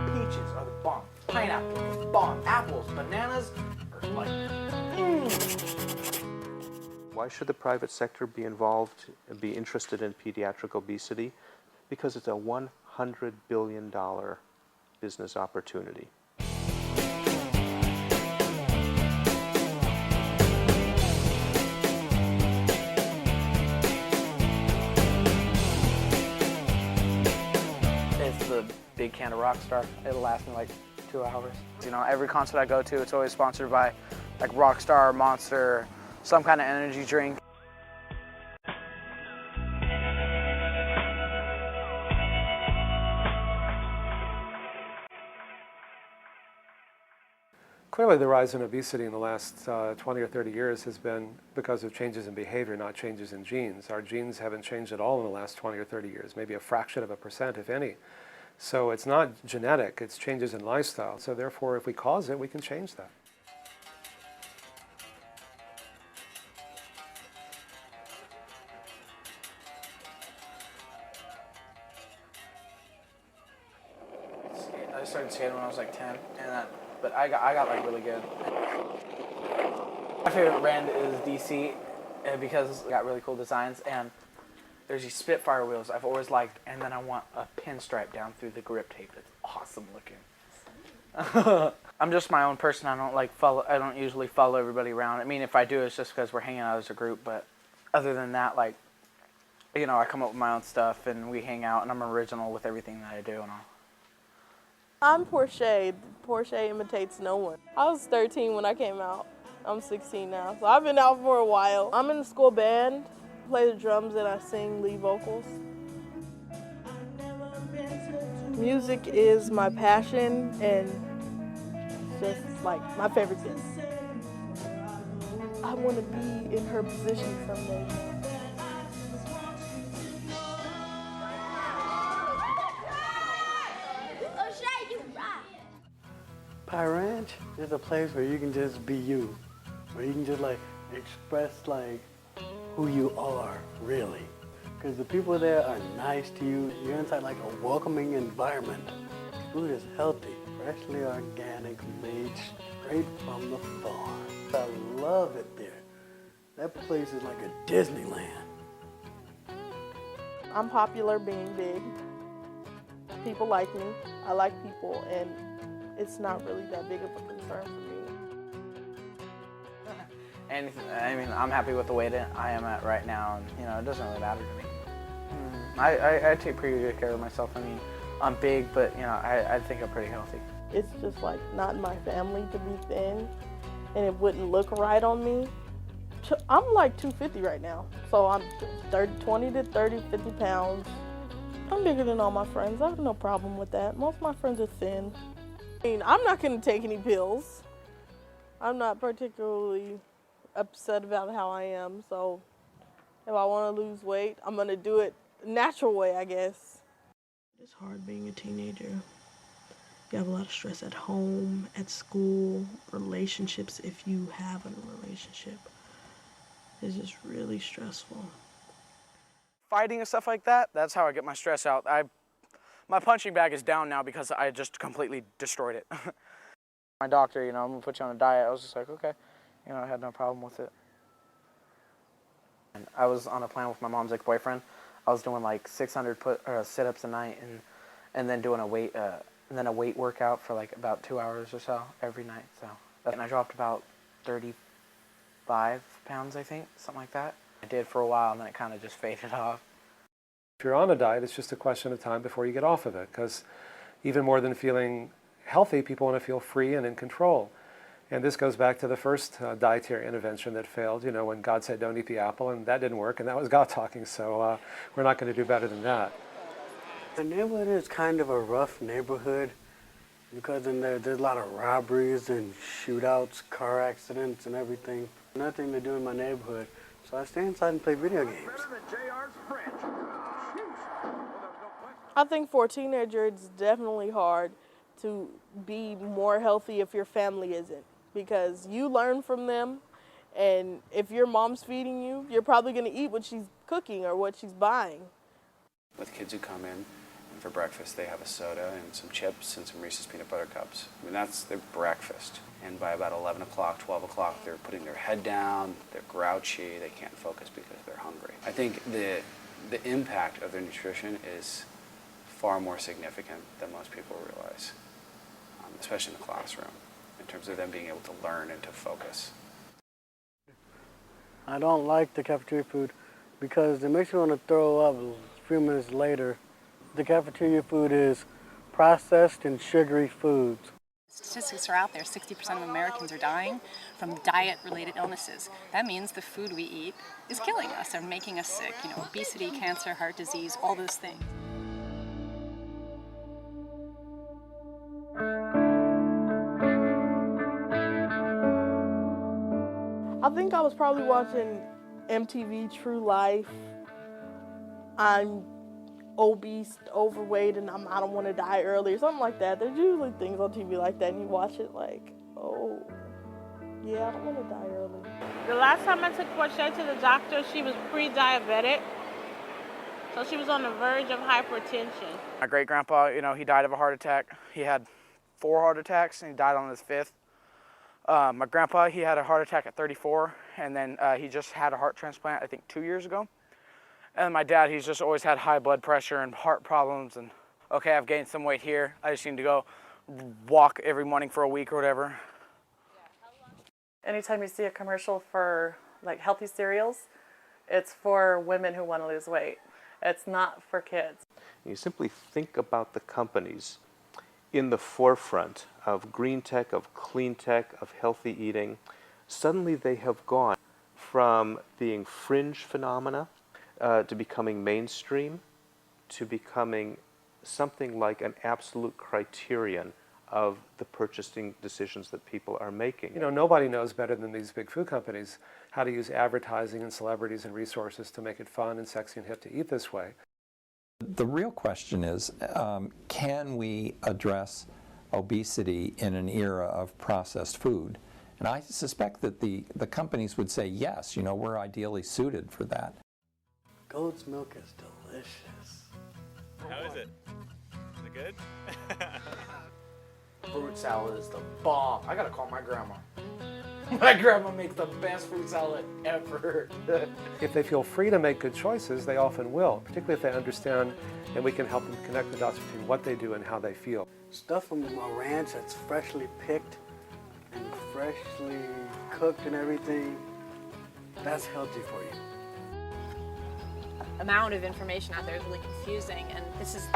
Peaches are the bomb. Pineapples, bomb. Apples, bananas are like, Why should the private sector be involved, be interested in pediatric obesity? Because it's a $100 billion business opportunity. it's the big can of Rockstar. It'll last me like 2 hours. You know, every concert I go to, it's always sponsored by like Rockstar, Monster, some kind of energy drink. Clearly, the rise in obesity in the last 20 or 30 years has been because of changes in behavior, not changes in genes. Our genes haven't changed at all in the last 20 or 30 years, maybe a fraction of a percent, if any. So it's not genetic, it's changes in lifestyle. So therefore, if we cause it, we can change that. I started skating when I was like 10, but I got like really good. My favorite brand is DC because it got really cool designs, and there's these Spitfire wheels I've always liked, and then I want a pinstripe down through the grip tape. It's awesome looking. I'm just my own person. I don't usually follow everybody around. I mean, if I do, it's just because we're hanging out as a group, but other than that, like, you know, I come up with my own stuff and we hang out, and I'm original with everything that I do and all. I'm Portia. Portia imitates no one. I was 13 when I came out. I'm 16 now, so I've been out for a while. I'm in the school band, play the drums, and I sing lead vocals. Music is my passion and just like my favorite thing. I want to be in her position someday. Pie Ranch is a place where you can just be you, where you can just like express like who you are really. Because the people there are nice to you. You're inside like a welcoming environment. Food is healthy, freshly organic, made straight from the farm. I love it there. That place is like a Disneyland. I'm popular being big. People like me. I like people, and it's not really that big of a concern for me. And I mean, I'm happy with the weight I am at right now, and you know, it doesn't really matter to me. I take pretty good care of myself. I mean, I'm big, but you know, I think I'm pretty healthy. It's just like not in my family to be thin, and it wouldn't look right on me. I'm like 250 right now, so I'm 20 to 30, 50 pounds. I'm bigger than all my friends. I have no problem with that. Most of my friends are thin. I mean, I'm not going to take any pills. I'm not particularly upset about how I am, so if I want to lose weight, I'm going to do it the natural way, I guess. It's hard being a teenager. You have a lot of stress at home, at school, relationships if you have a relationship. It's just really stressful. Fighting and stuff like that, that's how I get my stress out. My punching bag is down now because I just completely destroyed it. My doctor, you know, I'm gonna put you on a diet. I was just like, okay. You know, I had no problem with it. And I was on a plan with my mom's ex-boyfriend. I was doing like 600 sit-ups a night, and then doing a weight workout for like about 2 hours or so every night. So, and I dropped about 35 pounds, I think, something like that. I did for a while, and then it kind of just faded off. If you're on a diet, it's just a question of time before you get off of it, because even more than feeling healthy, people want to feel free and in control. And this goes back to the first dietary intervention that failed, you know, when God said don't eat the apple, and that didn't work, and that was God talking, so we're not going to do better than that. The neighborhood is kind of a rough neighborhood because in there's a lot of robberies and shootouts, car accidents and everything. Nothing to do in my neighborhood, so I stay inside and play video games. I think for a teenager, it's definitely hard to be more healthy if your family isn't, because you learn from them, and if your mom's feeding you, you're probably going to eat what she's cooking or what she's buying. With kids who come in, and for breakfast they have a soda and some chips and some Reese's peanut butter cups. I mean, that's their breakfast. And by about 11 o'clock, 12 o'clock, they're putting their head down, they're grouchy, they can't focus because they're hungry. I think the impact of their nutrition is far more significant than most people realize, especially in the classroom, in terms of them being able to learn and to focus. I don't like the cafeteria food because it makes me want to throw up a few minutes later. The cafeteria food is processed and sugary foods. Statistics are out there. 60% of Americans are dying from diet-related illnesses. That means the food we eat is killing us and making us sick. You know, obesity, cancer, heart disease, all those things. I think I was probably watching MTV True Life. I'm obese, overweight, and I don't want to die early or something like that. There's usually things on TV like that, and you watch it like, oh, yeah, I don't want to die early. The last time I took Portia to the doctor, she was pre-diabetic, so she was on the verge of hypertension. My great-grandpa, you know, he died of a heart attack. He had 4 heart attacks, and he died on his 5th. My grandpa, he had a heart attack at 34, and then he just had a heart transplant, I think, 2 years ago. And my dad, he's just always had high blood pressure and heart problems. And okay, I've gained some weight here. I just need to go walk every morning for a week or whatever. Anytime you see a commercial for like healthy cereals, it's for women who want to lose weight. It's not for kids. You simply think about the companies in the forefront of green tech, of clean tech, of healthy eating. Suddenly they have gone from being fringe phenomena to becoming mainstream, to becoming something like an absolute criterion of the purchasing decisions that people are making. You know, nobody knows better than these big food companies how to use advertising and celebrities and resources to make it fun and sexy and hip to eat this way. The real question is, can we address obesity in an era of processed food? And I suspect that the companies would say yes, you know, we're ideally suited for that. Goat's milk is delicious. How is it? Is it good? Fruit salad is the bomb. I gotta call my grandma. My grandma makes the best fruit salad ever. If they feel free to make good choices, they often will, particularly if they understand and we can help them connect the dots between what they do and how they feel. Stuff from a ranch that's freshly picked and freshly cooked and everything, that's healthy for you. Amount of information out there is really confusing, and this is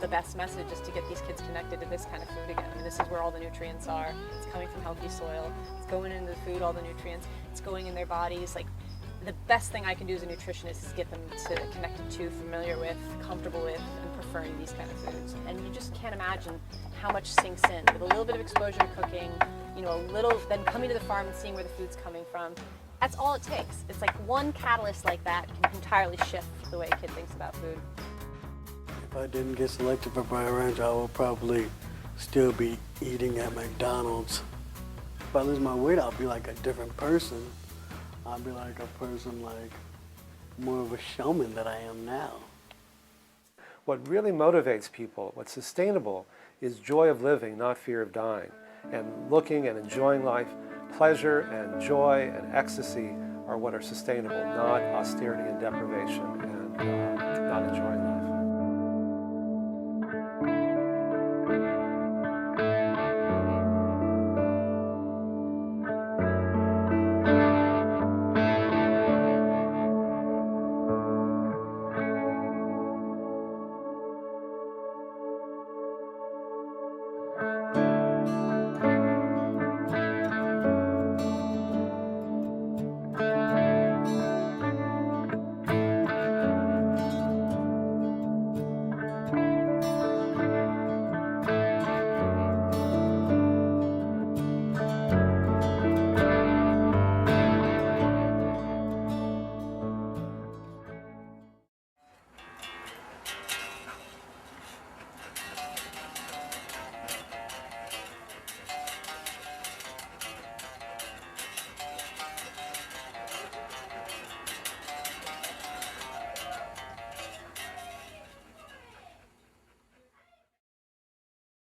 the best message, is to get these kids connected to this kind of food again. I mean, this is where all the nutrients are. It's coming from healthy soil. It's going into the food, all the nutrients. It's going in their bodies. Like, the best thing I can do as a nutritionist is get them to connected to, familiar with, comfortable with, and preferring these kind of foods. And you just can't imagine how much sinks in with a little bit of exposure to cooking, you know, then coming to the farm and seeing where the food's coming from. That's all it takes. It's like one catalyst like that can entirely shift the way a kid thinks about food. If I didn't get selected for Briar Ranch, I would probably still be eating at McDonald's. If I lose my weight, I'll be like a different person. I'll be like a person like more of a showman than I am now. What really motivates people, what's sustainable, is joy of living, not fear of dying. And looking and enjoying life, pleasure and joy and ecstasy are what are sustainable, not austerity and deprivation and not enjoying life.